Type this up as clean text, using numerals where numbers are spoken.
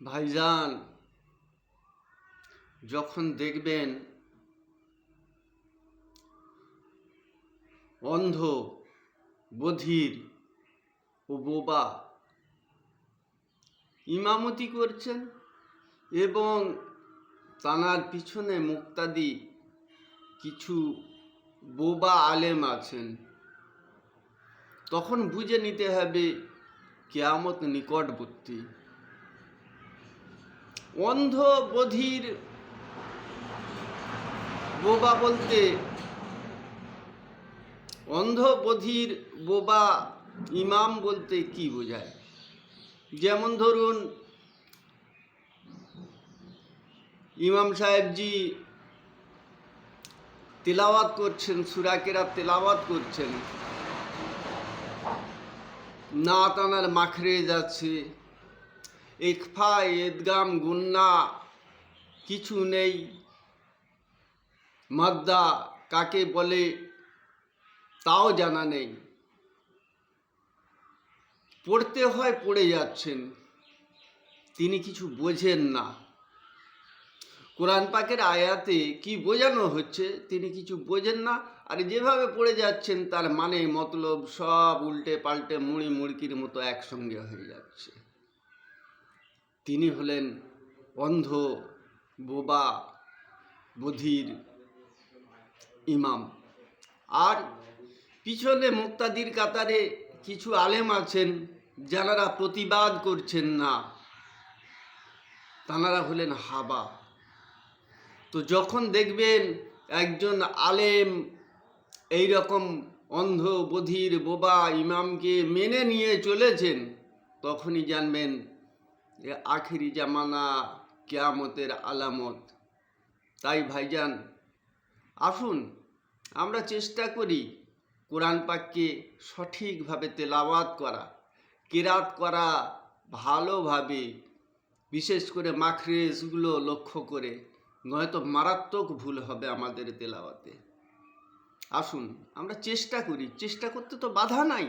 ভাইজান, যখন দেখবেন অন্ধ, বধির ও বোবা ইমামতি করছেন এবং তানার পিছনে মুক্তাদি কিছু বোবা আলেম আছেন, তখন বুঝে নিতে হবে কিয়ামত নিকটবর্তী। অন্ধ, বধির, বোবা বলতে অন্ধ, বধির, বোবা, ইমাম বলতে কি বোঝায়? যেমন ধরুন, ইমাম সাহেবজি তেলাওয়াত করছেন, সূরা কেরাত তেলাওয়াত করছেন, না তানার মাখরেজ আছে, ইখফা, ইদগাম, গুন্না কিছু নেই, মাদ্দা কাকে বলে তাও জানা নেই, পড়তে হয় পড়ে যাচ্ছেন, তিনি কিছু বোঝেন না। কোরআন পাকের আয়াতে কি বোঝানো হচ্ছে তিনি কিছু বোঝেন না, আর যেভাবে পড়ে যাচ্ছেন তার মানে মতলব সব উল্টে পাল্টে মুড়ি মুড়কির মতো একসঙ্গে হয়ে যাচ্ছে। তিনি হলেন অন্ধ, বোবা, বধির ইমাম। আর পিছনে মুক্তাদির কাতারে কিছু আলেম আছেন যারা প্রতিবাদ করছেন না, তাঁরা হলেন হাবা। তো যখন দেখবেন একজন আলেম এই রকম অন্ধ, বধির, বোবা ইমামকে মেনে নিয়ে চলেছেন, তখনই জানবেন আখিরি জামানা, কিয়ামতের আলামত। তাই ভাইজান, আসুন আমরা চেষ্টা করি কোরআন পাককে সঠিকভাবে তেলাওয়াত করা, কেরাত করা ভালোভাবে, বিশেষ করে মাখরেজগুলো লক্ষ্য করে, নয়তো মারাত্মক ভুল হবে আমাদের তেলাওয়াতে। আসুন আমরা চেষ্টা করি, চেষ্টা করতে তো বাধা নাই।